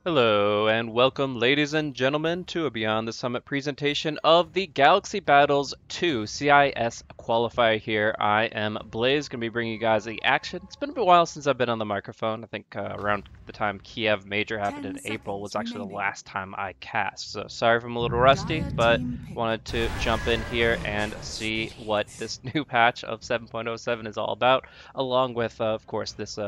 Hello and welcome, ladies and gentlemen, to a Beyond the Summit presentation of the Galaxy Battles 2 CIS Qualifier here. I am Blaze, going to be bringing you guys the action. It's been a while since I've been on the microphone. I think around the time Kiev Major happened in April was actually the last time I cast. So sorry if I'm a little rusty, but wanted to jump in here and see what this new patch of 7.07 is all about, along with, of course, this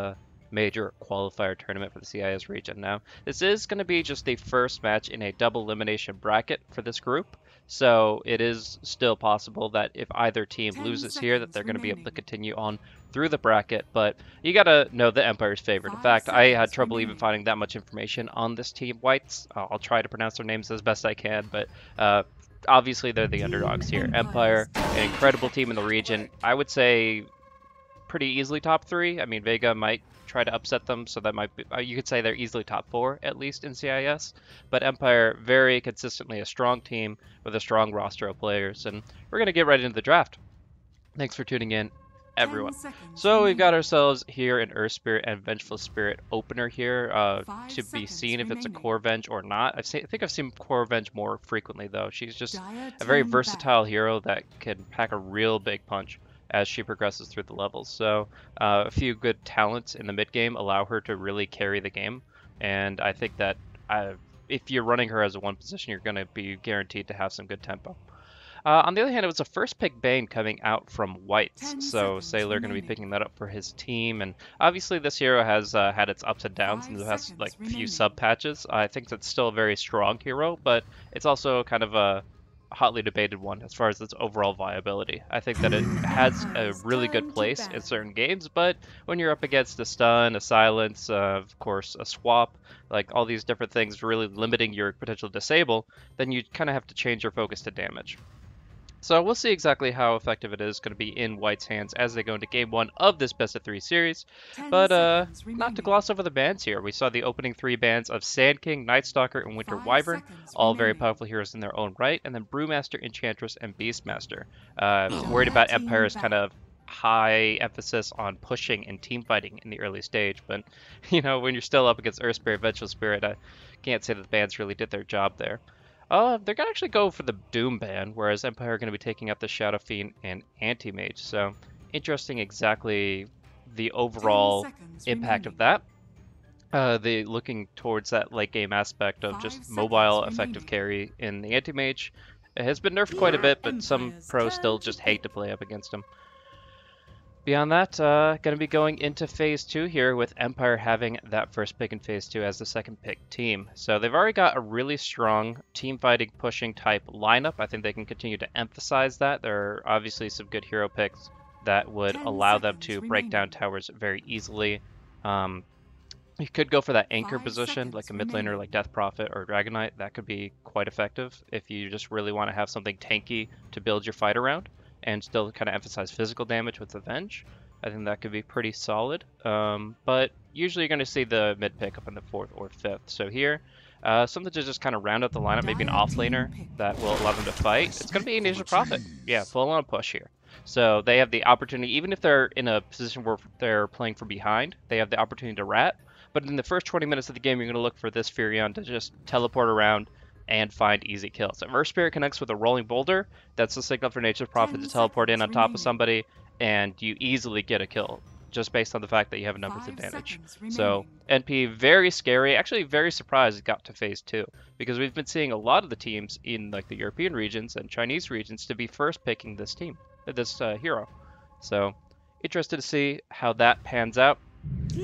major qualifier tournament for the CIS region. Now, this is going to be just the first match in a double elimination bracket for this group, so it is still possible that if either team loses here, that they're going to be able to continue on through the bracket, but you got to know the Empire's favored. In fact, I had trouble even finding that much information on this team, Whites. I'll try to pronounce their names as best I can, but obviously they're the underdogs here. Empire, an incredible team in the region. I would say pretty easily top 3. I mean, Vega might try to upset them, so that might be, you could say they're easily top 4 at least in CIS. But Empire, very consistently a strong team with a strong roster of players, and we're gonna get right into the draft. Thanks for tuning in, everyone. So we've got ourselves here an Earth Spirit and Vengeful Spirit opener here to be seen if it's a Core Venge or not. I think I've seen Core Venge more frequently though. She's just a very versatile hero that can pack a real big punch as she progresses through the levels. So a few good talents in the mid game allow her to really carry the game, and I think that if you're running her as a one position, you're going to be guaranteed to have some good tempo. On the other hand, it was a first pick Bane coming out from Whites, so Sailor going to be picking that up for his team, and obviously this hero has had its ups and downs and it has like a few sub patches. I think that's still a very strong hero, but it's also kind of a hotly debated one as far as its overall viability. I think that it has a really good place in certain games, but when you're up against a stun, a silence, of course a swap, like all these different things really limiting your potential disable, then you kind of have to change your focus to damage. So we'll see exactly how effective it is going to be in White's hands as they go into Game 1 of this Best of 3 series. But not to gloss over the bans here. We saw the opening 3 bans of Sand King, Night Stalker, and Winter Wyvern, all very powerful heroes in their own right, and then Brewmaster, Enchantress, and Beastmaster. Worried about Empire's kind of high emphasis on pushing and team fighting in the early stage, but you know, when you're still up against Earth Spirit, Vengeful Spirit, I can't say that the bans really did their job there. They're going to actually go for the Doom ban, whereas Empire are going to be taking out the Shadow Fiend and Anti-Mage. So, interesting exactly the overall impact of that. The looking towards that late game aspect of just mobile effective carry in the Anti-Mage. It has been nerfed quite a bit, but some pros still just hate to play up against him. Beyond that, going to be going into Phase 2 here with Empire having that first pick in Phase 2 as the second pick team. So they've already got a really strong team fighting, pushing type lineup. I think they can continue to emphasize that. There are obviously some good hero picks that would allow them to break down towers very easily. You could go for that anchor position, like a mid laner like Death Prophet or Dragon Knight. That could be quite effective if you just really want to have something tanky to build your fight around and still kind of emphasize physical damage with Avenge. I think that could be pretty solid. But usually you're going to see the mid pick up in the 4th or 5th. So here, something to just kind of round out the lineup, maybe an offlaner that will allow them to fight. It's going to be an Asia Prophet. Yeah, full on push here. So they have the opportunity, even if they're in a position where they're playing from behind, they have the opportunity to rat. But in the first 20 minutes of the game, you're going to look for this Furion to just teleport around and find easy kills. If Earth Spirit connects with a Rolling Boulder, that's the signal for Nature's Prophet to teleport in on top of somebody, and you easily get a kill, just based on the fact that you have a numbers advantage. So, NP, very scary. Actually, very surprised it got to Phase 2, because we've been seeing a lot of the teams in like the European regions and Chinese regions to be first picking this team, this hero. So, interested to see how that pans out.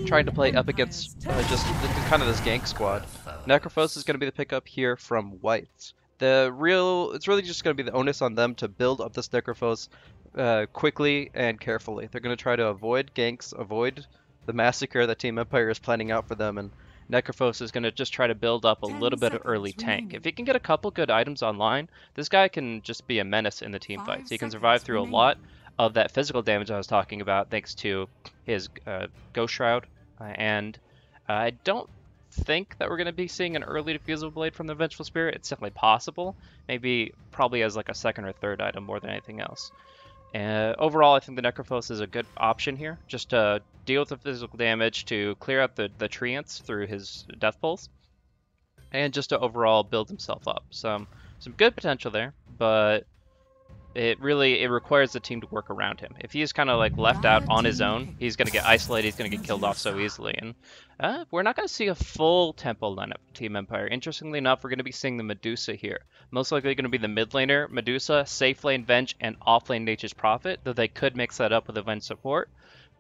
Trying to play up against just kind of this gank squad. Necrophos is going to be the pickup here from Whites. It's really just going to be the onus on them to build up this Necrophos quickly and carefully. They're going to try to avoid ganks, avoid the massacre that Team Empire is planning out for them, and Necrophos is going to just try to build up a little bit of early tank. If he can get a couple good items online, this guy can just be a menace in the team fights. He can survive through a lot of that physical damage I was talking about thanks to his Ghost Shroud, and I don't think that we're going to be seeing an early Diffusal Blade from the Vengeful Spirit. It's definitely possible, probably as like a second or third item more than anything else. Overall, I think the Necrophos is a good option here, just to deal with the physical damage, to clear out the treants through his Death Pulse, and just to overall build himself up. Some good potential there, but it requires the team to work around him. If he's kind of like left out on his own, he's going to get isolated, he's going to get killed off so easily. And we're not going to see a full tempo lineup for Team Empire. Interestingly enough, we're going to be seeing the Medusa here. Most likely going to be the mid laner, Medusa, safe lane Venge, and off lane Nature's Prophet, though they could mix that up with a Venge support.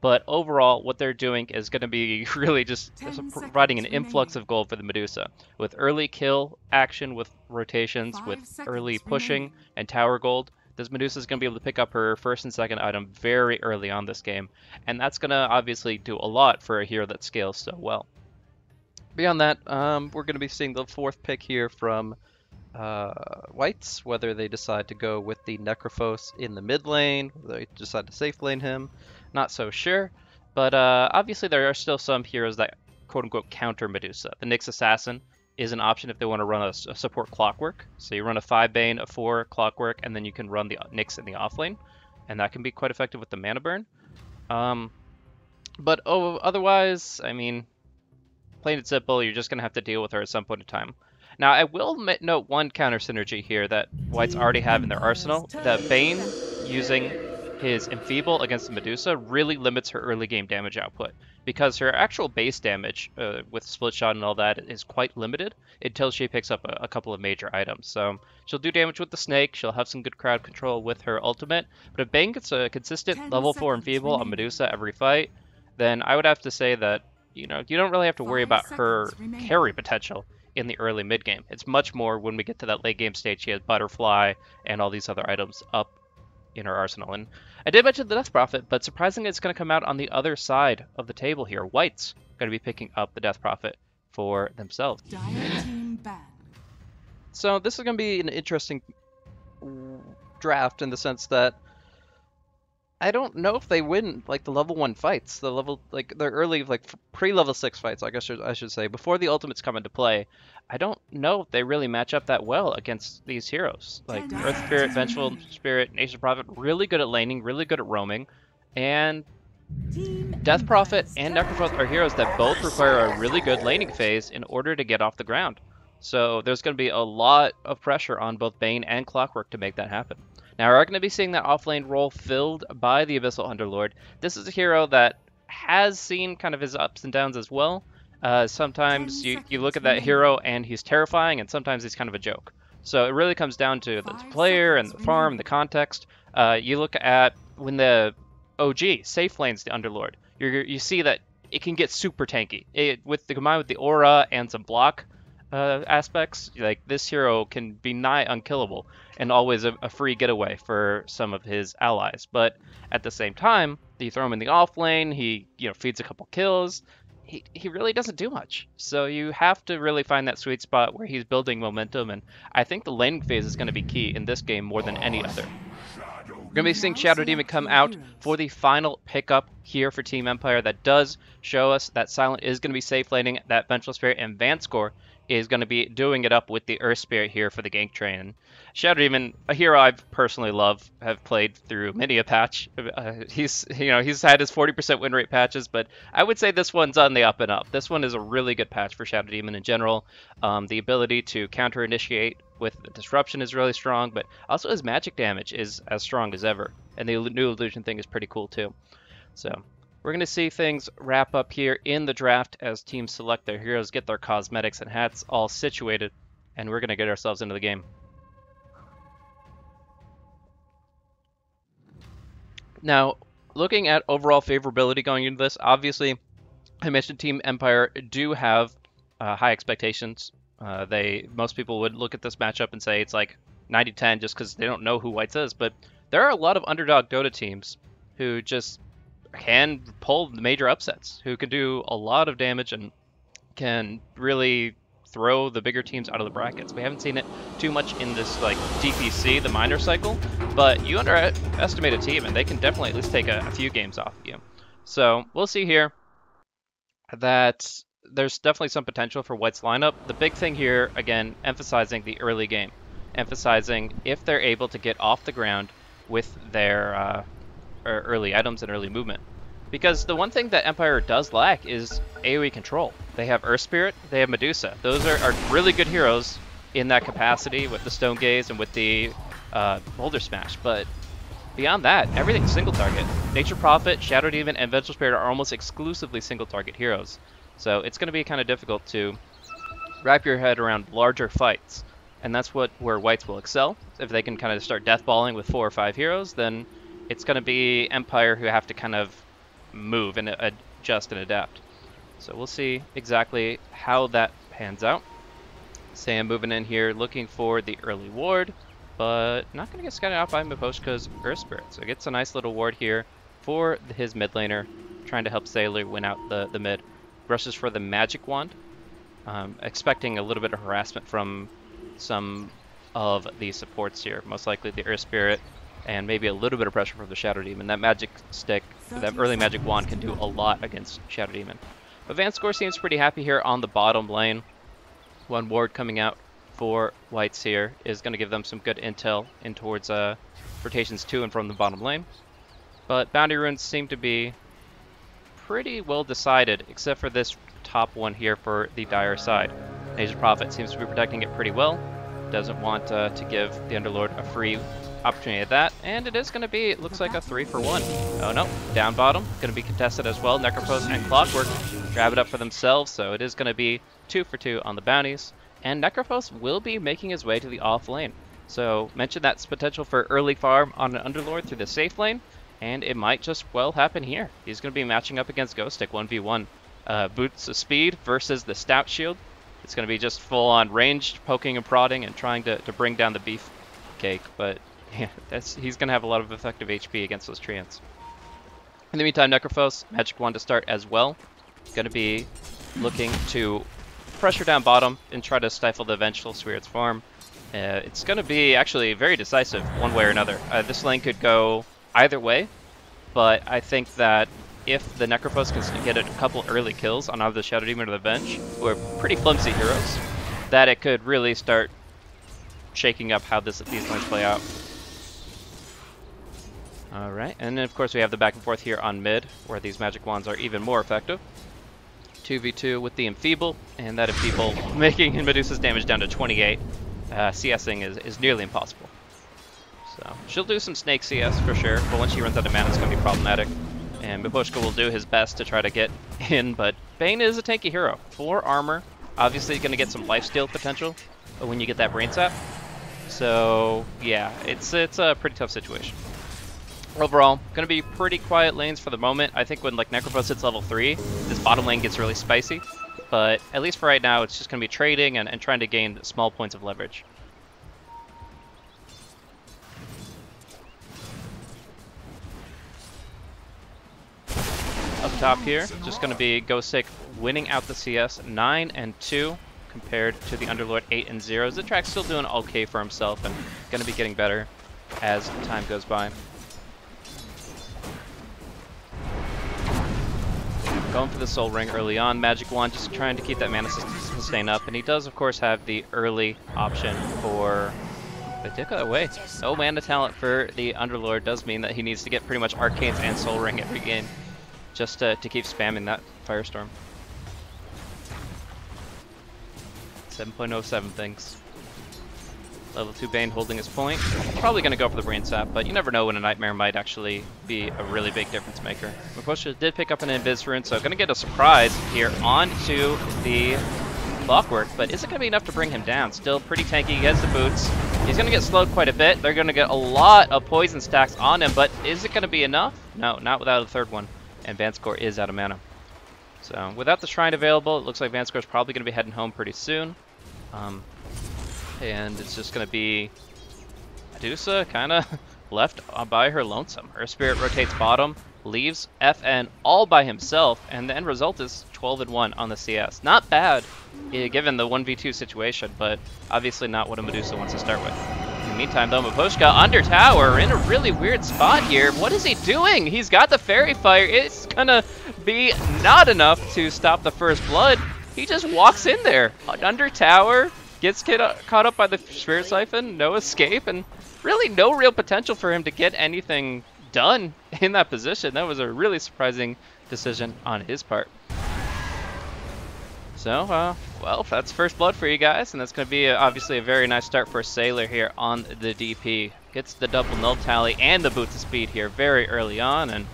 But overall, what they're doing is going to be really just providing an influx of gold for the Medusa, with early kill action, with rotations, with early pushing and tower gold. This Medusa is going to be able to pick up her first and second item very early on this game, and that's going to obviously do a lot for a hero that scales so well. Beyond that, we're going to be seeing the fourth pick here from Whites, whether they decide to go with the Necrophos in the mid lane, whether they decide to safe lane him, not so sure. But obviously there are still some heroes that quote-unquote counter Medusa. The Nyx Assassin is an option if they want to run a support Clockwork. So you run a 5 Bane, a 4 Clockwork, and then you can run the Nyx in the offlane, and that can be quite effective with the mana burn. But otherwise, I mean, plain and simple, you're just going to have to deal with her at some point in time. Now, I will note one counter synergy here that Whites already have in their arsenal. That Bane using his Enfeeble against the Medusa really limits her early game damage output, because her actual base damage with Split Shot and all that is quite limited until she picks up a couple of major items. So she'll do damage with the Snake, she'll have some good crowd control with her ultimate, but if Bane gets a consistent level 4 Enfeeble on Medusa every fight, then I would have to say that, you know, you don't really have to worry about her carry potential in the early mid game. It's much more when we get to that late game stage. She has Butterfly and all these other items up in her arsenal. And I did mention the Death Prophet, but surprisingly it's going to come out on the other side of the table here. White's going to be picking up the Death Prophet for themselves. So this is going to be an interesting draft in the sense that I don't know if they win like the level 1 fights, the early like pre-level 6 fights, I guess I should say, before the ultimates come into play. I don't know if they really match up that well against these heroes. Like Earth Spirit, Vengeful Spirit, Nature's Prophet, really good at laning, really good at roaming, and Death Prophet and Necrophos are heroes that both require a really good laning phase in order to get off the ground. So there's going to be a lot of pressure on both Bane and Clockwork to make that happen. Now, we're going to be seeing that offlane role filled by the Abyssal Underlord. This is a hero that has seen kind of his ups and downs as well. Sometimes you look at that hero and he's terrifying, and sometimes he's kind of a joke. So it really comes down to the player and the farm and the context. You look at when the OG safe lanes the Underlord, you see that it can get super tanky. Combined with the aura and some block aspects, like this hero can be nigh unkillable and always a free getaway for some of his allies. But at the same time, you throw him in the off lane, he feeds a couple kills, he really doesn't do much. So you have to really find that sweet spot where he's building momentum, and I think the laning phase is going to be key in this game more than any other. We're going to be seeing Shadow Demon come out for the final pickup here for Team Empire. That does show us that Silent is going to be safe laning, that Vengeful Spirit and Vanscore is going to be doing it up with the Earth Spirit here for the gank train. And Shadow Demon, a hero I've personally loved, have played through many a patch. He's had his 40% win rate patches, but I would say this one's on the up and up. This one is a really good patch for Shadow Demon in general. The ability to counter initiate with the disruption is really strong, but also his magic damage is as strong as ever. And the new illusion thing is pretty cool too. So we're going to see things wrap up here in the draft as teams select their heroes, get their cosmetics and hats all situated, and we're going to get ourselves into the game. Now, looking at overall favorability going into this, obviously, I mentioned Team Empire do have high expectations. Most people would look at this matchup and say it's like 90-10 just because they don't know who Whites is, but there are a lot of underdog Dota teams who just can pull the major upsets, who can do a lot of damage and can really throw the bigger teams out of the brackets. We haven't seen it too much in this like DPC, the minor cycle, but you underestimate a team and they can definitely at least take a few games off of you. So we'll see here that there's definitely some potential for White's lineup. The big thing here, again, emphasizing the early game, emphasizing if they're able to get off the ground with their early items and early movement. Because the one thing that Empire does lack is AoE control. They have Earth Spirit, they have Medusa. Those are really good heroes in that capacity with the Stone Gaze and with the Boulder Smash, but beyond that, everything's single target. Nature Prophet, Shadow Demon, and Vengeful Spirit are almost exclusively single target heroes. So it's going to be kind of difficult to wrap your head around larger fights. And that's where whites will excel. If they can kind of start deathballing with 4 or 5 heroes, then it's going to be Empire who have to kind of move and adjust and adapt. So we'll see exactly how that pans out. Sam moving in here, looking for the early ward, but not going to get scouted out by Miposhka's Earth Spirit. So he gets a nice little ward here for his mid laner, trying to help Sailor win out the mid. Rushes for the Magic Wand, expecting a little bit of harassment from some of the supports here. Most likely the Earth Spirit, and maybe a little bit of pressure from the Shadow Demon. That Magic Stick, that early Magic Wand can do a lot against Shadow Demon. But Vanscore seems pretty happy here on the bottom lane. One ward coming out for whites here is going to give them some good intel in towards rotations to and from the bottom lane. But bounty runes seem to be pretty well decided, except for this top one here for the dire side. Nature Prophet seems to be protecting it pretty well. Doesn't want to give the Underlord a free opportunity at that, and it is going to be, it looks like a 3-for-1. Oh no, down bottom, going to be contested as well. Necrophos and Clockwork grab it up for themselves, so it is going to be 2-for-2 on the bounties, and Necrophos will be making his way to the off lane. So mentioned that's potential for early farm on an Underlord through the safe lane, and it might just well happen here. He's going to be matching up against Ghost Stick 1v1. Boots of Speed versus the Stout Shield. It's going to be just full-on ranged poking and prodding and trying to bring down the beef cake, but yeah, he's going to have a lot of effective HP against those treants. In the meantime, Necrophos, Magic Wand to start as well. Going to be looking to pressure down bottom and try to stifle the Vengeful Spirit's farm. It's going to be actually very decisive one way or another. This lane could go either way, but I think that if the Necrophos can get a couple early kills on either the Shadow Demon or the Venge, who are pretty flimsy heroes, that it could really start shaking up how these lanes play out. Alright, and then of course we have the back and forth here on mid, where these Magic Wands are even more effective. 2v2 with the Enfeeble, and that Enfeeble making Medusa's damage down to 28. CSing is nearly impossible. So she'll do some snake CS for sure, but once she runs out of mana it's going to be problematic. And Miposhka will do his best to try to get in, but Bane is a tanky hero. 4 armor, obviously going to get some lifesteal potential when you get that Brain Sap. So yeah, it's a pretty tough situation. Overall, going to be pretty quiet lanes for the moment. I think when like Necrophos hits level 3, this bottom lane gets really spicy. But at least for right now, it's just going to be trading and trying to gain small points of leverage. Up top here, just going to be Ghost Stick winning out the CS 9-2 compared to the Underlord 8-0. Zitrak's still doing okay for himself and going to be getting better as time goes by. Going for the Soul Ring early on. Magic Wand just trying to keep that mana sustain up, and he does of course have the early option for the Dick of the Way. No mana talent for the Underlord does mean that he needs to get pretty much Arcanes and Soul Ring every game just to keep spamming that Firestorm. 7.07 things. Level 2 Bane holding his point. Probably going to go for the Brain Sap, but you never know when a Nightmare might actually be a really big difference maker. Miposhka did pick up an Invis Rune, so going to get a surprise here onto the Clockwork, but is it going to be enough to bring him down? Still pretty tanky, he has the boots. He's going to get slowed quite a bit. They're going to get a lot of poison stacks on him, but is it going to be enough? No, not without a third one, and Vanscore is out of mana. So without the Shrine available, it looks like Vanscore is probably going to be heading home pretty soon. And it's just going to be Medusa kind of left by her lonesome. Her Spirit rotates bottom, leaves FN all by himself, and the end result is 12-1 on the CS. Not bad, given the 1v2 situation, but obviously not what a Medusa wants to start with. In the meantime, though, Miposhka under tower in a really weird spot here. What is he doing? He's got the Fairy Fire. It's going to be not enough to stop the first blood. He just walks in there, under tower, gets caught up by the Spirit Siphon, no escape, and really no real potential for him to get anything done in that position. That was a really surprising decision on his part. So, well, that's first blood for you guys, and that's going to be obviously a very nice start for Sailor here on the DP. Gets the double null tally and the boots of speed here very early on, and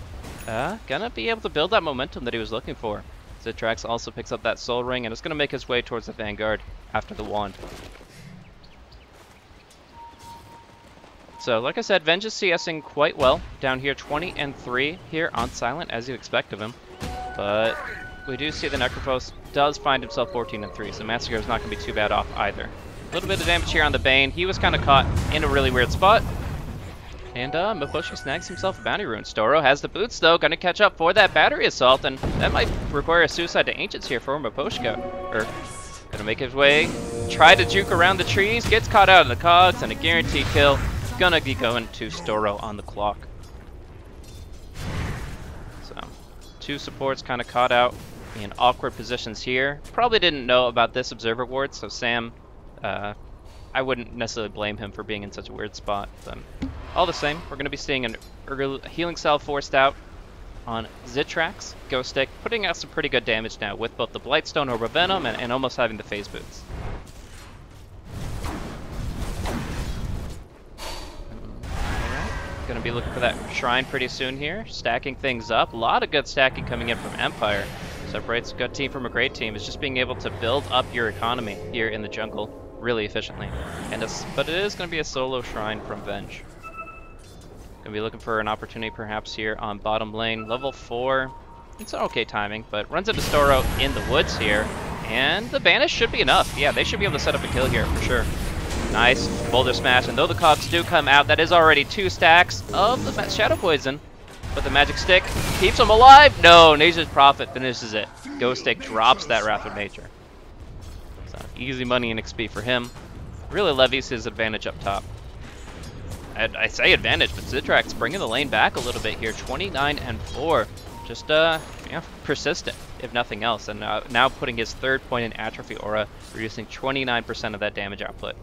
gonna be able to build that momentum that he was looking for. Zitrax also picks up that soul ring, and it's gonna make his way towards the Vanguard after the wand. So, like I said, Venge is CSing quite well down here, 20-3 here on Silent, as you'd expect of him. But we do see the Necrophos does find himself 14-3, so Massacre is not going to be too bad off either. A little bit of damage here on the Bane. He was kind of caught in a really weird spot. And Miposhi snags himself a bounty rune. Storo has the boots, though, going to catch up for that battery assault, and that might require a suicide to Ancients here for Miposhka. Or, going to make his way, try to juke around the trees, gets caught out in the cogs, and a guaranteed kill. Gonna be going to Storo on the clock. So, two supports kind of caught out in awkward positions here. Probably didn't know about this Observer Ward, so Sam, I wouldn't necessarily blame him for being in such a weird spot. But all the same, we're going to be seeing a healing cell forced out on Zitrax, Ghost Stick, putting out some pretty good damage now with both the Blightstone or Venom and almost having the phase boots. Going to be looking for that shrine pretty soon here, stacking things up. A lot of good stacking coming in from Empire. Separates a good team from a great team. It's just being able to build up your economy here in the jungle really efficiently. But it is going to be a solo shrine from Venge. Going to be looking for an opportunity perhaps here on bottom lane. Level 4, it's okay timing, but runs into Storo in the woods here. And the Banish should be enough. Yeah, they should be able to set up a kill here for sure. Nice boulder smash, and though the cogs do come out, that is already 2 stacks of the Shadow Poison. But the Magic Stick keeps him alive. No, Nature's Prophet finishes it. Ghost Stick drops that Wrath of Nature. So easy money and XP for him. Really levies his advantage up top. I say advantage, but Zitrax bringing the lane back a little bit here. 29-4. Just persistent, if nothing else. And now putting his 3rd point in Atrophy Aura, reducing 29% of that damage output.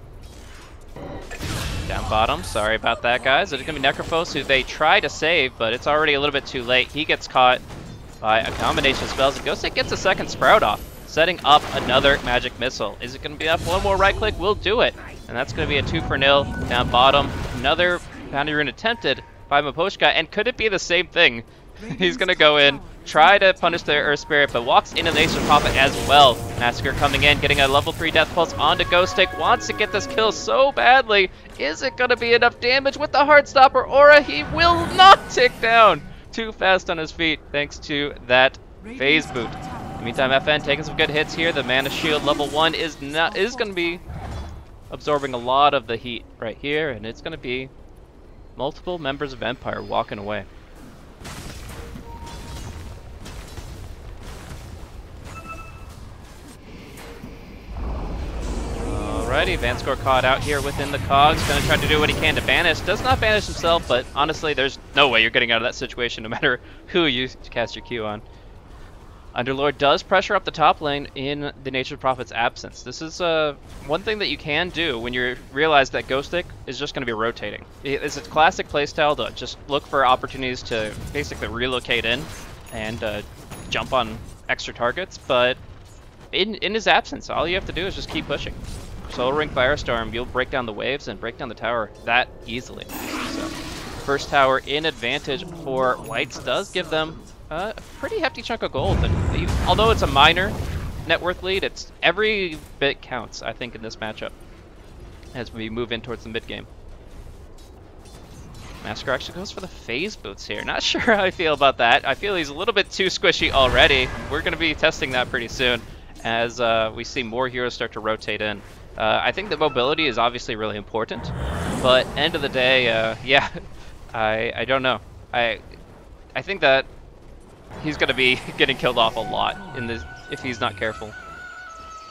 Down bottom, sorry about that, guys. It's going to be Necrophos, who they try to save, but it's already a little bit too late. He gets caught by a combination of spells, and Ghost Stick gets a 2nd Sprout off, setting up another Magic Missile. Is it going to be up? One more right click will do it, and that's going to be a 2-0 down bottom. Another Bounty Rune attempted by Miposhka, and could it be the same thing? He's going to go in, try to punish the Earth Spirit, but walks into the Nature's Prophet as well. Massacre coming in, getting a level 3 Death Pulse onto Ghost Stick, wants to get this kill so badly. Is it going to be enough damage with the Heartstopper Aura? He will not tick down. Too fast on his feet, thanks to that phase boot. In the meantime, FN taking some good hits here. The Mana Shield level 1 is going to be absorbing a lot of the heat right here, and it's going to be multiple members of Empire walking away. Alrighty, Vanscore caught out here within the cogs. Gonna try to do what he can to banish. Does not banish himself, but honestly, there's no way you're getting out of that situation no matter who you cast your Q on. Underlord does pressure up the top lane in the Nature's Prophet's absence. This is one thing that you can do when you realize that Ghost Stick is just going to be rotating. It's a classic playstyle to just look for opportunities to basically relocate in and jump on extra targets, but in his absence, all you have to do is just keep pushing. Soul Ring Firestorm, you'll break down the waves and break down the tower that easily. So, first tower in advantage for Whites does give them a pretty hefty chunk of gold. And although it's a minor net worth lead, it's every bit counts, I think, in this matchup as we move in towards the mid game. Massacre actually goes for the phase boots here. Not sure how I feel about that. I feel he's a little bit too squishy already. We're going to be testing that pretty soon as we see more heroes start to rotate in. I think that mobility is obviously really important, but end of the day, yeah, I don't know. I think that he's going to be getting killed off a lot in this if he's not careful.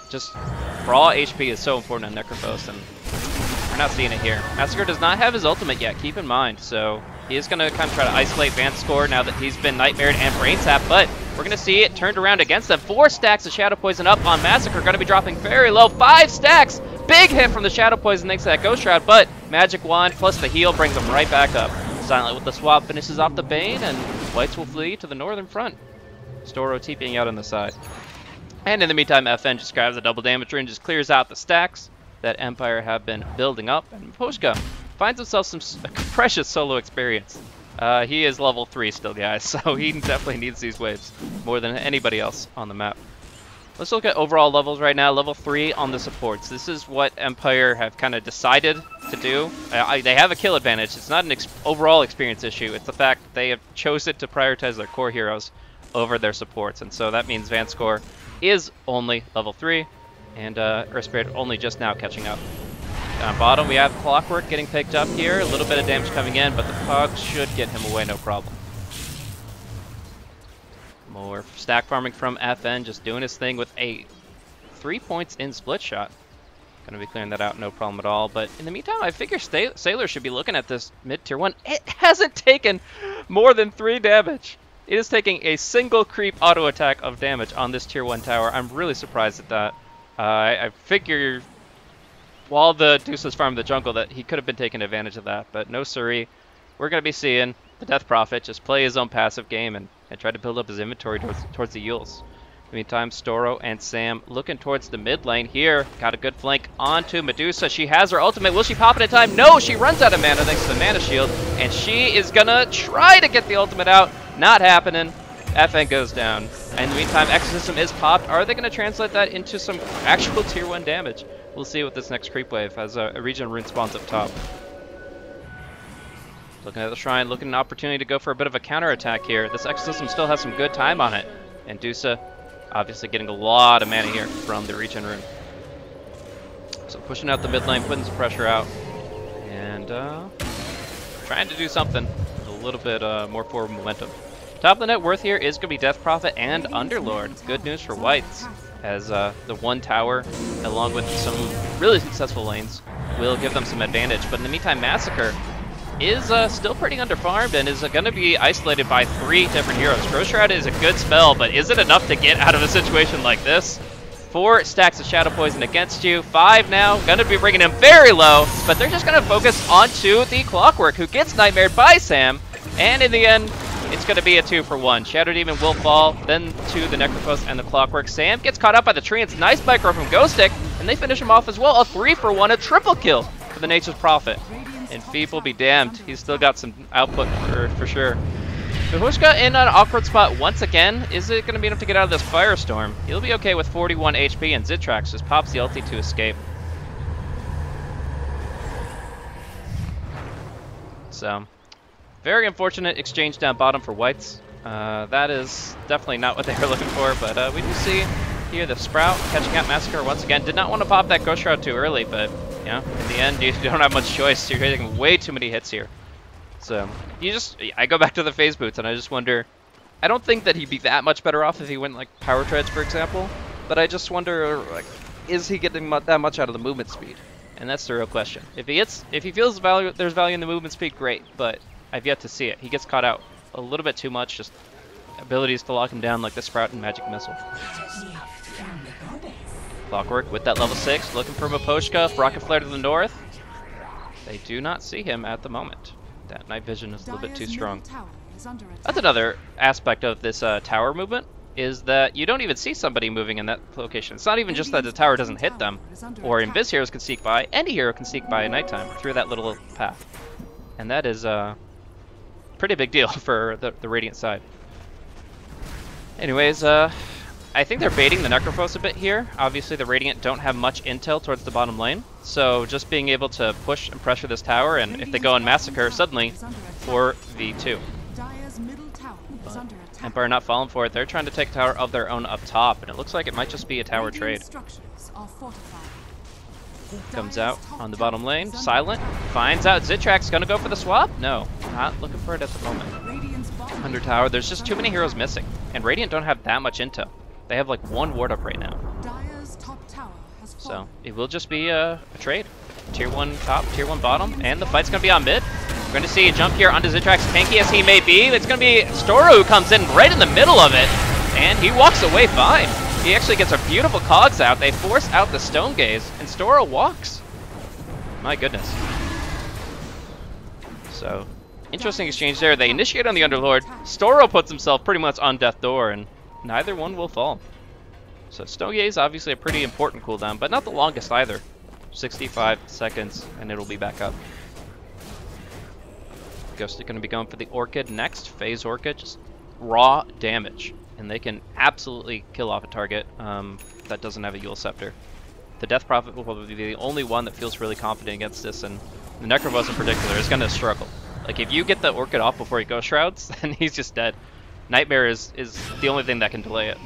Just raw HP is so important on Necrophos, and we're not seeing it here. Massacre does not have his ultimate yet, keep in mind, so he is going to kind of try to isolate Vanscore now that he's been Nightmared and Brain Sap, but we're going to see it turned around against them. 4 stacks of Shadow Poison up on Massacre, going to be dropping very low. 5 stacks! Big hit from the Shadow Poison thanks to that Ghost Shroud, but Magic Wand plus the heal brings them right back up. Silent with the swap finishes off the Bane, and Whites will flee to the northern front. Storo TPing out on the side. And in the meantime, FN just grabs a double damage rune, just clears out the stacks that Empire have been building up. And Poshka finds himself some precious solo experience. He is level 3 still, guys, so he definitely needs these waves more than anybody else on the map. Let's look at overall levels right now. Level 3 on the supports. This is what Empire have kind of decided to do. They have a kill advantage. It's not an overall experience issue. It's the fact they have chosen to prioritize their core heroes over their supports. And so that means Vanscore is only level 3, and Earthspirit only just now catching up. Down bottom, we have Clockwork getting picked up here. A little bit of damage coming in, but the Pog should get him away no problem. More stack farming from FN, just doing his thing with a 3 points in split shot. Gonna be clearing that out, no problem at all. But in the meantime, I figure Sailor should be looking at this mid tier 1. It hasn't taken more than 3 damage. It is taking a single creep auto attack of damage on this tier 1 tower. I'm really surprised at that. I figure while the Deuce was farming the jungle that he could have been taking advantage of that, but no siree. We're gonna be seeing the Death Prophet just play his own passive game and try to build up his inventory towards the Yules. In the meantime, Storo and Sam looking towards the mid lane here. Got a good flank onto Medusa. She has her ultimate. Will she pop it in time? No, she runs out of mana thanks to the mana shield, and she is gonna try to get the ultimate out. Not happening. FN goes down. And in the meantime, Exorcism is popped. Are they gonna translate that into some actual tier 1 damage? We'll see with this next creep wave as a region rune spawns up top. Looking at the shrine, looking at an opportunity to go for a bit of a counterattack here. This Exorcism still has some good time on it. And Dusa obviously getting a lot of mana here from the regen rune. So pushing out the mid lane, putting some pressure out. And trying to do something with a little bit more forward momentum. Top of the net worth here is going to be Death Prophet and Underlord. Good news for Whites, as the 1 tower, along with some really successful lanes, will give them some advantage. But in the meantime, Massacre is still pretty underfarmed and is going to be isolated by 3 different heroes. Crow Shroud is a good spell, but is it enough to get out of a situation like this? 4 stacks of Shadow Poison against you. 5 now, going to be bringing him very low, but they're just going to focus onto the Clockwork, who gets nightmared by Sam, and in the end, it's going to be a 2-for-1. Shadow Demon will fall, then to the Necrophos and the Clockwork. Sam gets caught up by the tree. It's nice micro from Ghostic, and they finish him off as well. A 3-for-1, a triple kill for the Nature's Prophet. And Feeble be damned, he's still got some output for sure. Mahushka in an awkward spot once again. Is it going to be enough to get out of this Firestorm? He'll be okay with 41 HP, and Zitrax just pops the ulti to escape. So, very unfortunate exchange down bottom for Whites. That is definitely not what they were looking for, but we do see here the Sprout catching out Massacre once again. Did not want to pop that Ghost Shroud too early, but you know, in the end, you don't have much choice. You're hitting way too many hits here. So, I go back to the phase boots, and I just wonder, I don't think that he'd be that much better off if he went like Power Treads, for example, but I just wonder, like, is he getting that much out of the movement speed? And that's the real question. If he feels there's value in the movement speed, great, but I've yet to see it. He gets caught out a little bit too much, just abilities to lock him down like the Sprout and Magic Missile. Clockwork with that level 6, looking for Maposhka, Rocket Flare to the north. They do not see him at the moment. That night vision is a little bit too strong. That's another aspect of this tower movement, is that you don't even see somebody moving in that location. It's not even just that the tower doesn't hit them, or Invis heroes can sneak by. Any hero can sneak by at nighttime through that little path. And that is a pretty big deal for the Radiant side. Anyways, I think they're baiting the Necrophos a bit here. Obviously, the Radiant don't have much intel towards the bottom lane, so just being able to push and pressure this tower, and if they go and Massacre, suddenly 4v2. But Empire not falling for it. They're trying to take tower of their own up top, and it looks like it might just be a tower trade. Comes out on the bottom lane, silent, finds out Zitrax gonna go for the swap? No, not looking for it at the moment. Under tower, there's just too many heroes missing, and Radiant don't have that much intel. They have like 1 ward up right now. So it will just be a trade. Tier 1 top, tier 1 bottom, and the fight's gonna be on mid. We're gonna see a jump here onto Zitrax, tanky as he may be. It's gonna be Storo who comes in right in the middle of it, and he walks away fine. He actually gets a beautiful cogs out. They force out the Stone Gaze, and Storo walks. My goodness. So, interesting exchange there. They initiate on the Underlord. Storo puts himself pretty much on death door, and neither one will fall. So Stoye is obviously a pretty important cooldown, but not the longest either. 65 seconds, and it'll be back up. Ghost is going to be going for the Orchid next. Phase Orchid, just raw damage. And they can absolutely kill off a target that doesn't have a Yule Scepter. The Death Prophet will probably be the only one that feels really confident against this, and the Necrovos in particular is going to struggle. Like, if you get the Orchid off before he Ghost Shrouds, then he's just dead. Nightmare is the only thing that can delay it.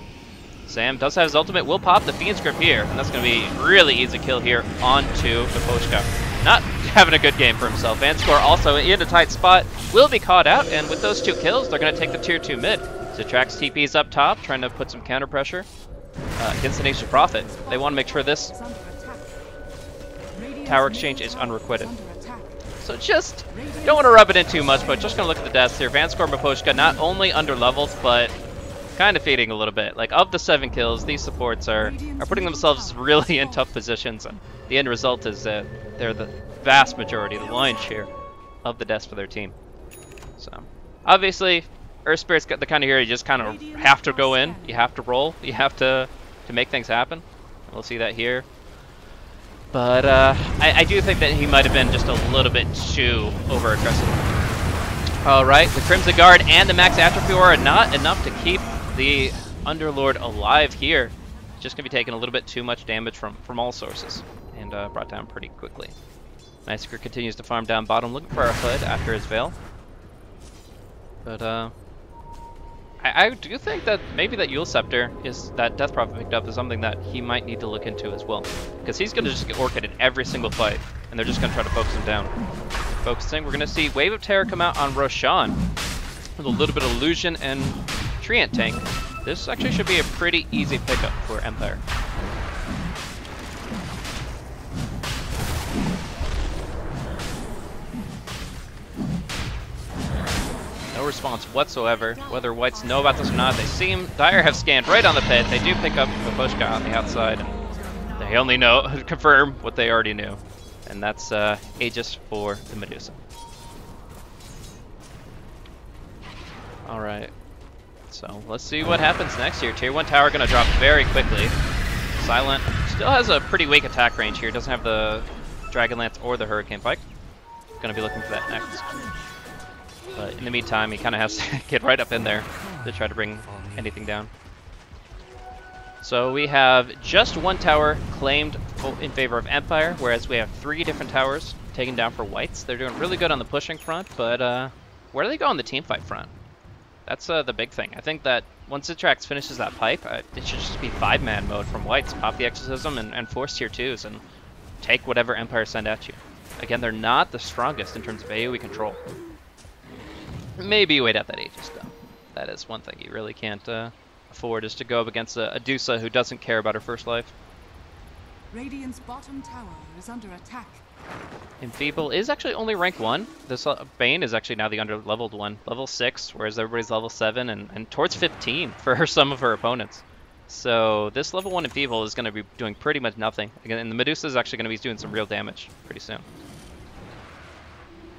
Sam does have his ultimate, will pop the Fiend's Grip here, and that's going to be really easy kill here onto Miposhka. Not having a good game for himself. Vanscore also in a tight spot, will be caught out, and with those 2 kills, they're going to take the tier 2 mid. Zitrax TP's up top, trying to put some counter pressure against the Nature's Prophet. They want to make sure this tower exchange is unrequited. So just don't want to rub it in too much, but just going to look at the deaths here. Vanscore and Miposhka not only under leveled, but kind of feeding a little bit. Like, of the 7 kills, these supports are putting themselves really in tough positions, and the end result is that they're the vast majority, the lion's share of the deaths for their team. So obviously Earth Spirit's got the kind of hero you just kind of have to go in, you have to roll, you have to make things happen. We'll see that here. But I do think that he might have been just a little bit too over-aggressive. Alright, the Crimson Guard and the Max Atrophy are not enough to keep the Underlord alive here. Just going to be taking a little bit too much damage from all sources, and brought down pretty quickly. Massacre continues to farm down bottom, looking for a hood after his Veil. But I do think that maybe that Yule Scepter is that Death Prophet picked up is something that he might need to look into as well, because he's going to just get Orchid in every single fight, and they're just going to try to focus him down. Focusing, we're going to see Wave of Terror come out on Roshan with a little bit of Illusion and Treant Tank. This actually should be a pretty easy pickup for Empire. No response whatsoever. Whether Whites know about this or not, they seem Dire have scanned right on the pit. They do pick up Miposhka on the outside, and they only know confirm what they already knew, and that's Aegis for the Medusa. All right, so let's see what happens next here. Tier 1 tower gonna drop very quickly. Silent still has a pretty weak attack range here. Doesn't have the Dragon Lance or the Hurricane Pike. Gonna be looking for that next. But in the meantime, he kind of has to get right up in there to try to bring anything down. So we have just 1 tower claimed in favor of Empire, whereas we have 3 different towers taken down for Whites. They're doing really good on the pushing front, but where do they go on the team fight front? That's the big thing. I think that once Zitrax finishes that pipe, it should just be 5-man mode from Whites. Pop the Exorcism and force tier 2s and take whatever Empire send at you. Again, they're not the strongest in terms of AoE control. Maybe wait out that Aegis though. That is one thing you really can't afford, is to go up against a Dusa who doesn't care about her first life. Radiant's bottom tower is under attack. Enfeeble is actually only rank 1. This Bane is actually now the under-leveled one. Level 6, whereas everybody's level 7 and towards 15 for some of her opponents. So this level 1 Enfeeble is going to be doing pretty much nothing. Again, and the Medusa is actually going to be doing some real damage pretty soon.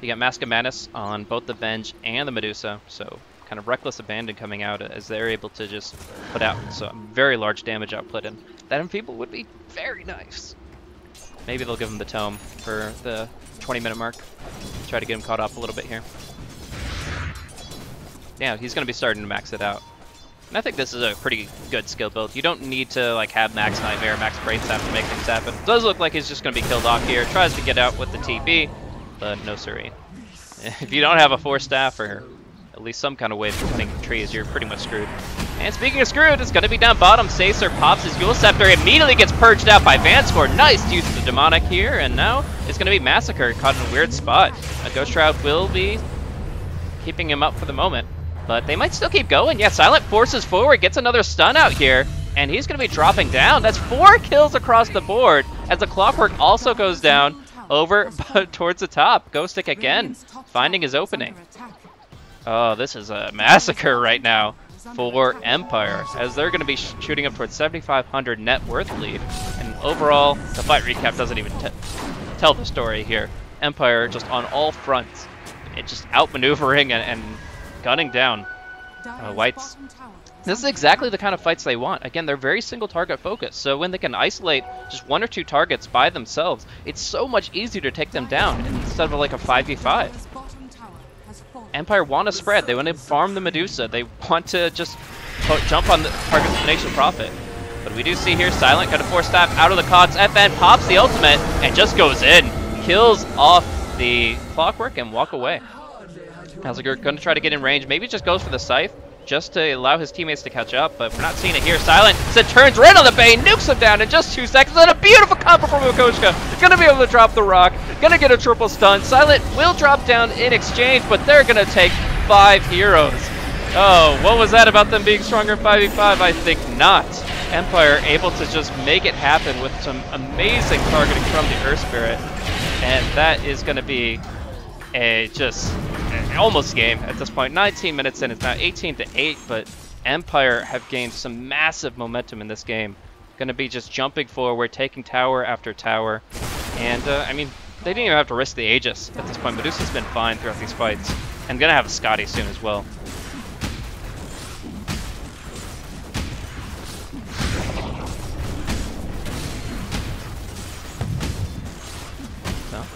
You got Mask of Madness on both the Venge and the Medusa, so kind of Reckless Abandon coming out as they're able to just put out some very large damage output, and that Enfeeble would be very nice. Maybe they'll give him the Tome for the 20-minute mark. Try to get him caught up a little bit here. Yeah, he's going to be starting to max it out. And I think this is a pretty good skill build. You don't need to like have Max Nightmare, Max Brainstaff to make things happen. It does look like he's just going to be killed off here. Tries to get out with the TP. But no siree. If you don't have a 4-staff or at least some kind of way of cutting trees, you're pretty much screwed. And speaking of screwed, it's going to be down bottom. Sacer pops his Yule Scepter, immediately gets purged out by Vanscore. Nice use of the Demonic here, and now it's going to be Massacre, caught in a weird spot. A Ghost Shroud will be keeping him up for the moment, but they might still keep going. Yeah, Silent forces forward, gets another stun out here, and he's going to be dropping down. That's 4 kills across the board, as the Clockwork also goes down over towards the top. Ghostic again, finding his opening. Oh, this is a massacre right now for Empire, as they're going to be shooting up towards 7,500 net worth lead. And overall, the fight recap doesn't even tell the story here. Empire just on all fronts. It's just outmaneuvering and gunning down Whites. This is exactly the kind of fights they want. Again, they're very single target focused, so when they can isolate just 1 or 2 targets by themselves, it's so much easier to take them down instead of like a 5v5. Empire want to spread. They want to farm the Medusa. They want to just jump on the target with the Nation Prophet. But we do see here Silent got a 4-stab out of the COGS. FN pops the ultimate and just goes in. Kills off the Clockwork and walk away. Hazliger going to try to get in range. Maybe just goes for the Scythe just to allow his teammates to catch up, but we're not seeing it here. Silent turns right on the Bane, nukes him down in just 2 seconds, and a beautiful combo from Makoshka. He's going to be able to drop the rock, going to get a triple stun. Silent will drop down in exchange, but they're going to take 5 heroes. Oh, what was that about them being stronger in 5v5? I think not. Empire able to just make it happen with some amazing targeting from the Earth Spirit, and that is going to be a almost game at this point. 19 minutes in, it's now 18-8, but Empire have gained some massive momentum in this game. Going to be just jumping forward, taking tower after tower, and I mean, they didn't even have to risk the Aegis at this point. Medusa's been fine throughout these fights, and going to have a Scotty soon as well.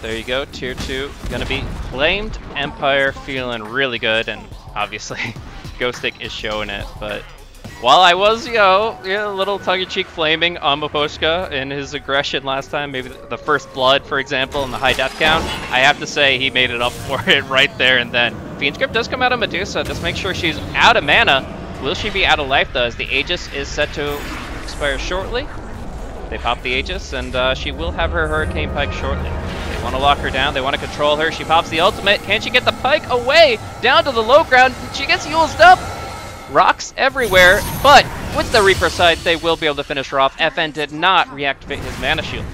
There you go, tier 2 gonna be claimed. Empire feeling really good, and obviously Ghostic is showing it. But while I was, a little tongue-in-cheek flaming on Maposhka in his aggression last time, maybe the first blood, for example, and the high death count, I have to say he made it up for it right there and then. Fiend's Grip does come out of Medusa. Just make sure she's out of mana. Will she be out of life though, as the Aegis is set to expire shortly? They pop the Aegis, and she will have her Hurricane Pike shortly. They want to lock her down. They want to control her. She pops the ultimate. Can she get the Pike away? Down to the low ground. She gets used up. Rocks everywhere, but with the Reaper Sight, they will be able to finish her off. FN did not reactivate his mana shield.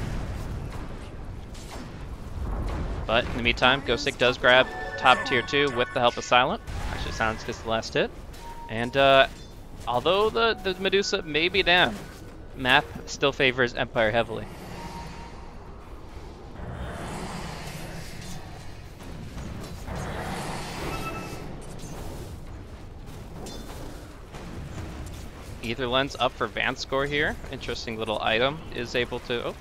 But in the meantime, Ghostic does grab top tier 2 with the help of Silent. Actually, Silence gets the last hit. And although the Medusa may be down, map still favors Empire heavily. Ether Lens up for Vance score here. Interesting little item. Is able to,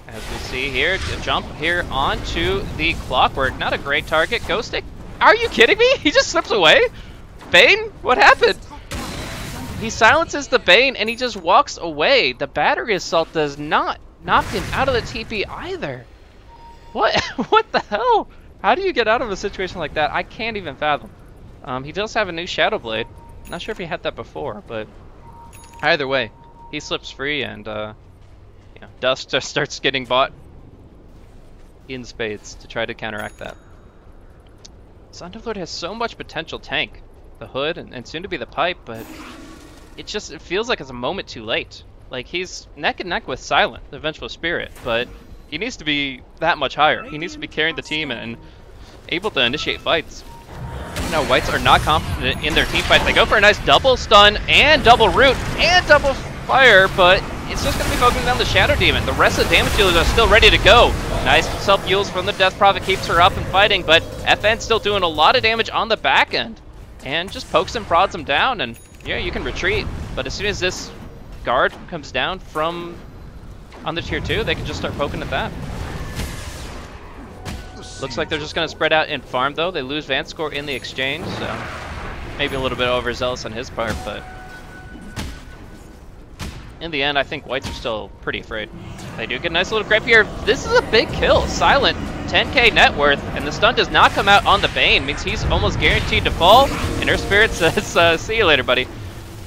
as we see here, to jump here onto the Clockwork. Not a great target. Ghostic? Are you kidding me? He just slips away? Bane? What happened? He silences the Bane and he just walks away. The battery assault does not knock him out of the TP either. What? What the hell? How do you get out of a situation like that? I can't even fathom. He does have a new Shadow Blade. Not sure if he had that before, but either way, he slips free, and Dust just starts getting bought in spades to try to counteract that. Thunderlord has so much potential tank. The Hood and soon to be the Pipe, but it feels like it's a moment too late. Like, he's neck and neck with Silent, the Vengeful Spirit, but he needs to be that much higher. He needs to be carrying the team and able to initiate fights. Now, Whites are not confident in their team fights. They go for a nice double stun and double root and double fire, but it's just going to be focusing on the Shadow Demon. The rest of the damage dealers are still ready to go. Nice self-heals from the Death Prophet keeps her up and fighting, but FN's still doing a lot of damage on the back end. And just pokes and prods him down, and yeah, you can retreat. But as soon as this guard comes down from on the tier 2, they can just start poking at that. Looks like they're just going to spread out and farm, though. They lose Vance score in the exchange, so maybe a little bit overzealous on his part, but in the end, I think Whites are still pretty afraid. They do get a nice little grip here. This is a big kill. Silent, 10k net worth, and the stun does not come out on the Bane. Means he's almost guaranteed to fall, and Earth Spirit says, see you later, buddy.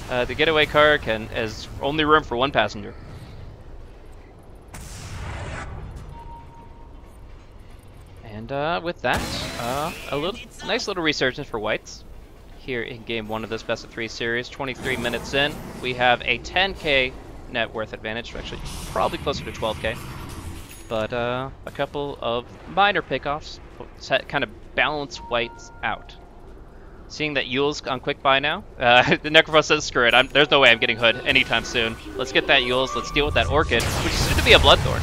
The getaway car has only room for one passenger. And with that, nice little resurgence for Whites here in game 1 of this best of 3 series. 23 minutes in, we have a 10k net worth advantage, actually probably closer to 12k. But a couple of minor pickoffs kind of balance Whites out. Seeing that Yule's on quick buy now, the Necrophos says screw it, there's no way I'm getting Hood anytime soon. Let's get that Yule's, let's deal with that Orchid, which is soon to be a Bloodthorn.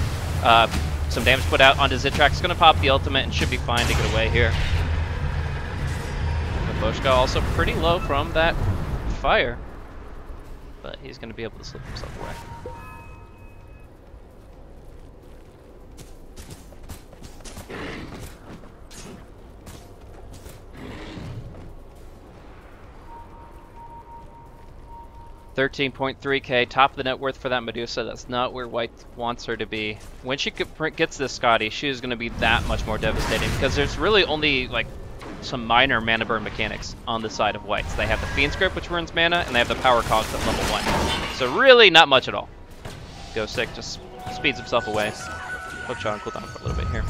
Some damage put out onto Zitrak. It's going to pop the ultimate and should be fine to get away here. Maposhka also pretty low from that fire. but he's going to be able to slip himself away. $13.3K, top of the net worth for that Medusa. That's not where White wants her to be. When she gets this Scotty, she is going to be that much more devastating because there's really only like some minor mana burn mechanics on the side of Whites. They have the Fiend's Grip, which burns mana, and they have the Power Cogs at level 1. So really not much at all. Ghost Sick just speeds himself away. Put Sean cool down for a little bit here.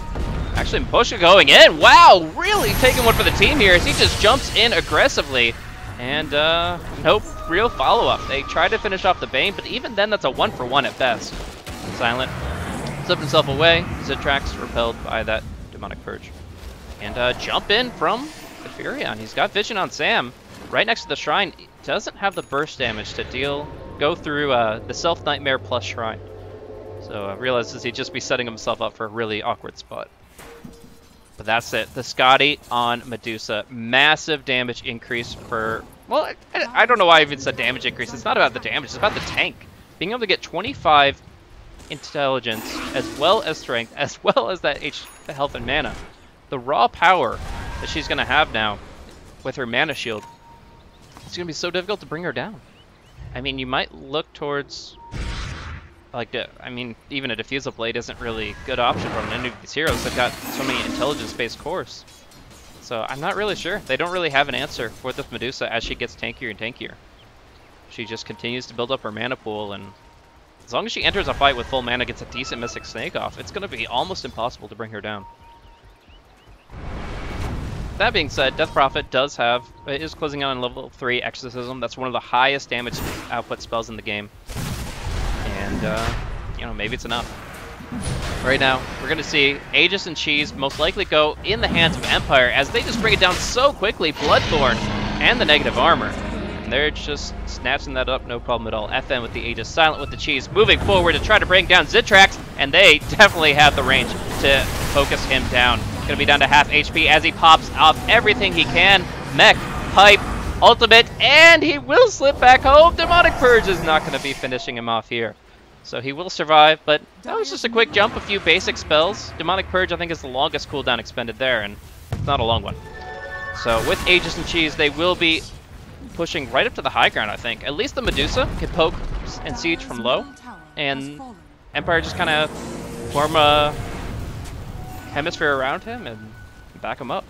Actually, Mbosha going in. Wow, really taking one for the team here as he just jumps in aggressively. And nope, real follow-up. They tried to finish off the Bane, but even then that's a 1-for-1 at best. Silent slipped himself away. Zitrax repelled by that Demonic Purge. And jump in from the Furion. He's got vision on Sam. Right next to the Shrine. He doesn't have the burst damage to go through the Self-Nightmare plus Shrine. So realizes he'd just be setting himself up for a really awkward spot. But that's it. The Scotty on Medusa. Massive damage increase for... Well, I don't know why I even said damage increase. It's not about the damage. It's about the tank. Being able to get 25 intelligence, as well as strength, as well as that health and mana. The raw power that she's going to have now with her mana shield, it's going to be so difficult to bring her down. I mean, you might look towards... I mean, even a Diffusal Blade isn't really a good option from any of these heroes that got so many intelligence-based cores. So I'm not really sure. They don't really have an answer for this Medusa as she gets tankier and tankier. She just continues to build up her mana pool, and as long as she enters a fight with full mana, gets a decent Mystic Snake off, it's going to be almost impossible to bring her down. That being said, Death Prophet is closing out on level 3 Exorcism. That's one of the highest damage output spells in the game. And, you know, maybe it's enough. Right now, we're going to see Aegis and Cheese most likely go in the hands of Empire as they just bring it down so quickly. Bloodthorn and the negative armor. And they're just snatching that up, no problem at all. FN with the Aegis, Silent with the Cheese, moving forward to try to bring down Zitrax, and they definitely have the range to focus him down. Going to be down to half HP as he pops off everything he can. Mech, Pipe, Ultimate, and he will slip back home. Demonic Purge is not going to be finishing him off here. So he will survive, but that was just a quick jump, a few basic spells. Demonic Purge, I think, is the longest cooldown expended there, and it's not a long one. So with Aegis and Cheese, they will be pushing right up to the high ground, I think. At least the Medusa can poke and siege from low, and Empire just kind of form a hemisphere around him and back him up.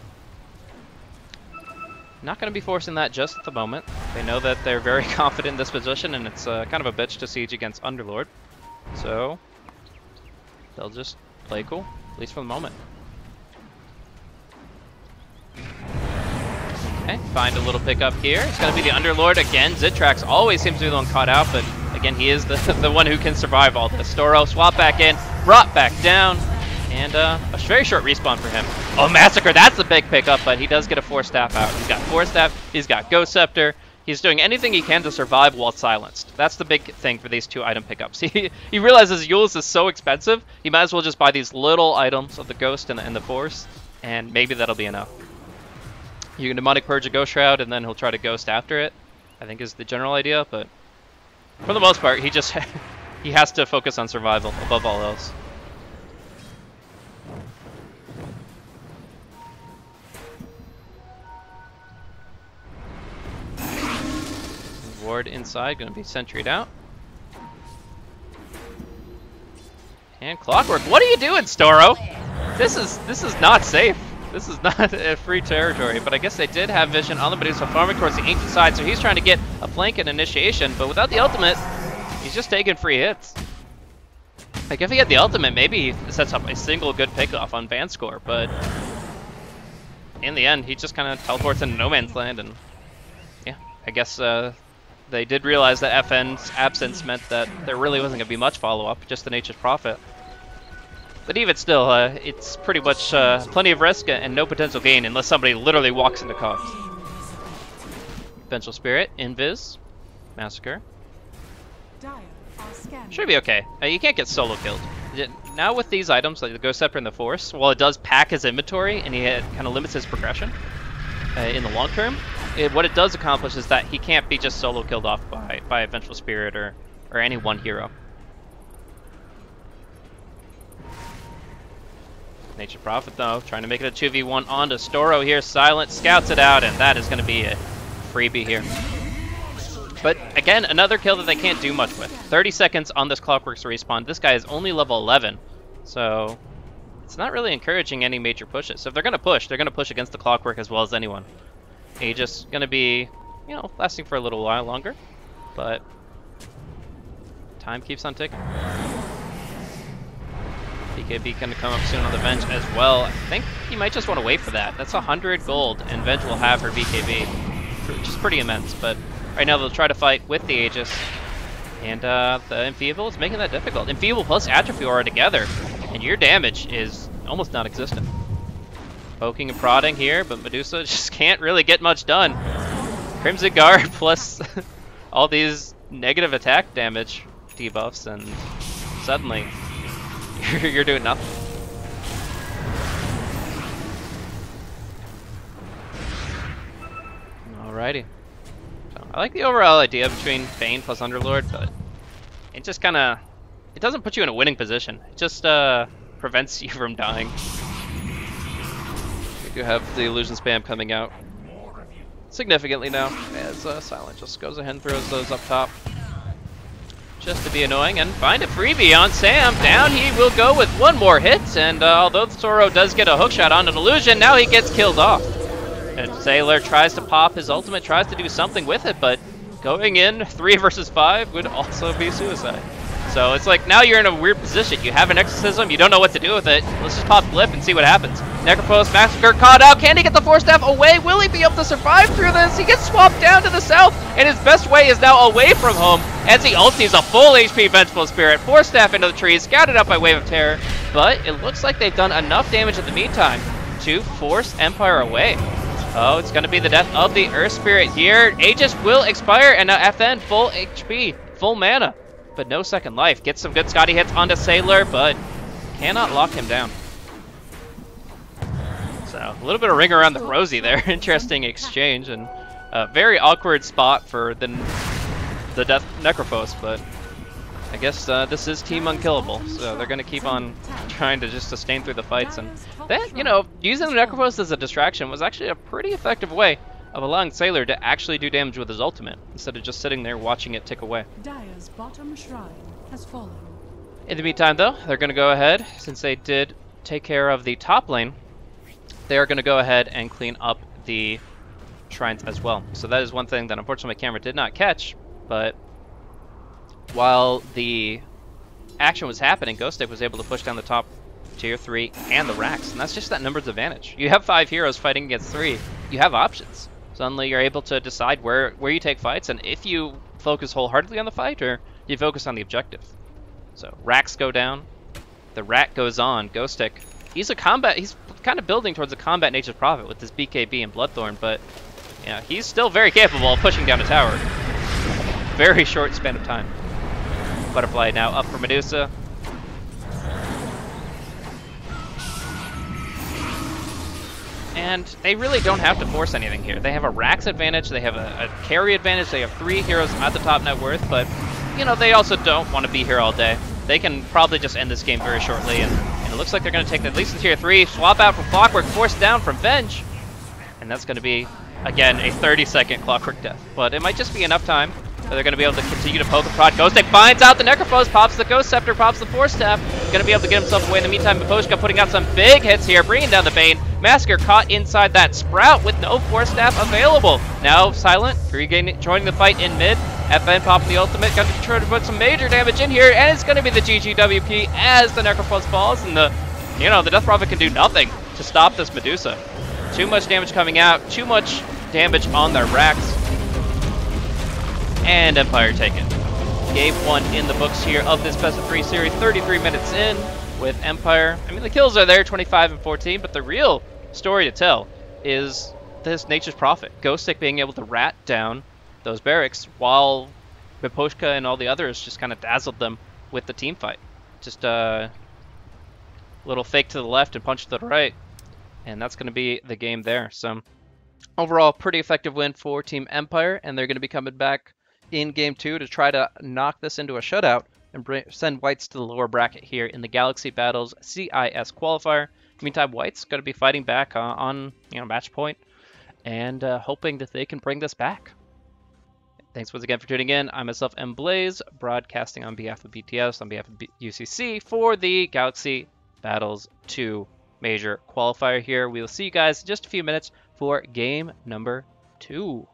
Not going to be forcing that just at the moment. They know that they're very confident in this position, and it's kind of a bitch to siege against Underlord. So they'll just play cool, at least for the moment. Okay, find a little pickup here. It's going to be the Underlord again. Zitrax always seems to be the one caught out, but again, he is the one who can survive all this. Storo, swap back in, brought back down. And a very short respawn for him. Oh, Massacre, that's a big pickup, but he does get a Force Staff out. He's got Force Staff, he's got Ghost Scepter. He's doing anything he can to survive while silenced. That's the big thing for these two item pickups. He realizes Eul's is so expensive, he might as well just buy these little items of the Ghost and the Force, and maybe that'll be enough. You can Demonic Purge a Ghost Shroud, and then he'll try to Ghost after it, I think is the general idea, but for the most part, he just he has to focus on survival above all else. Ward inside, going to be sentryed out. And Clockwork, what are you doing, Storo? This is not safe. This is not a free territory, but I guess they did have vision on the Medusa farming towards the ancient side, so he's trying to get a flank and initiation, but without the ultimate, he's just taking free hits. Like, if he had the ultimate, maybe he sets up a single good pickoff on Van Score, but in the end, he just kind of teleports into no man's land, and yeah, I guess they did realize that FN's absence meant that there really wasn't going to be much follow-up, just the Nature's Prophet. But even still, it's pretty much plenty of risk and no potential gain unless somebody literally walks into cogs. Vengeful Spirit, Invis, Massacre. Should be okay. You can't get solo killed. Now with these items, like the Ghost Scepter and the Force, while it does pack his inventory and he kind of limits his progression in the long term, what it does accomplish is that he can't be just solo killed off by a Vengeful Spirit or any one hero. Nature Prophet, though, trying to make it a 2v1 onto Storo here. Silent scouts it out, and that is going to be a freebie here. But again, another kill that they can't do much with. 30 seconds on this Clockwork's respawn. This guy is only level 11, so it's not really encouraging any major pushes. So if they're going to push, they're going to push against the Clockwork as well as anyone. Aegis going to be, you know, lasting for a little while longer, but time keeps on ticking. BKB going to come up soon on the Venge as well. I think he might just want to wait for that. That's 100 gold, and Venge will have her BKB, which is pretty immense, but right now they'll try to fight with the Aegis, and the Enfeeble is making that difficult. Enfeeble plus Atrophy Aura together, and your damage is almost non-existent. Poking and prodding here, but Medusa just can't really get much done. Crimson Guard plus all these negative attack damage debuffs, and suddenly you're doing nothing. Alrighty. So I like the overall idea between Bane plus Underlord, but it just kind of, it doesn't put you in a winning position. It just prevents you from dying. We do have the illusion spam coming out significantly now, as Silent just goes ahead and throws those up top, just to be annoying, and find a freebie on Sam. Down he will go with one more hit, and although Zoro does get a hookshot on an illusion, now he gets killed off. And Sailor tries to pop his ultimate, tries to do something with it, but going in 3 versus 5 would also be suicide. So it's like, now you're in a weird position. You have an exorcism, you don't know what to do with it. Let's just pop Glyph and see what happens. Necrophos Massacre caught out. Can he get the Force Staff away? Will he be able to survive through this? He gets swapped down to the south, and his best way is now away from home as he ulties a full HP Vengeful Spirit. Force Staff into the trees, scouted up by Wave of Terror, but it looks like they've done enough damage in the meantime to force Empire away. Oh, it's going to be the death of the Earth Spirit here. Aegis will expire, and now FN full HP, full mana, but no second life. Gets some good Scotty hits onto Sailor, but cannot lock him down. So a little bit of ring around the rosy there. Interesting exchange, and a very awkward spot for the Death Necrophos, but I guess this is Team Unkillable, so they're going to keep on trying to just sustain through the fights. And that, you know, using the Necrophos as a distraction was actually a pretty effective way of allowing Sailor to actually do damage with his ultimate, instead of just sitting there watching it tick away. Dire's bottom shrine has fallen. In the meantime, though, they're going to go ahead, since they did take care of the top lane, they are going to go ahead and clean up the shrines as well. So that is one thing that unfortunately my camera did not catch, but while the action was happening, Ghostic was able to push down the top tier 3 and the racks, and that's just that numbers advantage. You have 5 heroes fighting against 3, you have options. Suddenly you're able to decide where you take fights, and if you focus wholeheartedly on the fight, or you focus on the objective. So racks go down, the rack goes on. Ghostic, he's kind of building towards a combat Nature's Prophet with this BKB and Bloodthorn, but yeah, he's still very capable of pushing down a tower. Very short span of time. Butterfly now up for Medusa. And they really don't have to force anything here. They have a Rax advantage, they have a carry advantage, they have 3 heroes at the top net worth, but, you know, they also don't want to be here all day. They can probably just end this game very shortly, and it looks like they're going to take at least in tier 3, swap out from Clockwork, force down from Venge, and that's going to be, again, a 30-second Clockwork death. But it might just be enough time that they're going to be able to continue to poke and prod. Ghostic finds out the Necrophos, pops the Ghost Scepter, pops the Force Staff. Going to be able to get himself away in the meantime. Miposhka putting out some big hits here, bringing down the Bane. Massacre caught inside that Sprout with no Force Staff available. Now Silent joining the fight in mid. FN popping the ultimate, going to try to put some major damage in here, and it's going to be the GGWP as the Necrophos falls, and the Death Prophet can do nothing to stop this Medusa. Too much damage coming out, too much damage on their racks. And Empire taken. Game 1 in the books here of this best of 3 series, 33 minutes in with Empire. I mean, the kills are there, 25 and 14, but the real story to tell is this Nature's Prophet. Ghostic being able to rat down those barracks while Miposhka and all the others just kind of dazzled them with the team fight. Just a little fake to the left and punch to the right, and that's going to be the game there. So Overall, pretty effective win for Team Empire, and they're going to be coming back in Game 2 to try to knock this into a shutout and send Whites to the lower bracket here in the Galaxy Battles CIS Qualifier. Meantime, White's going to be fighting back on match point and hoping that they can bring this back. Thanks once again for tuning in. I myself am Blaze, broadcasting on behalf of BTS, on behalf of UCC for the Galaxy Battles 2 Major Qualifier here. We will see you guys in just a few minutes for game number 2.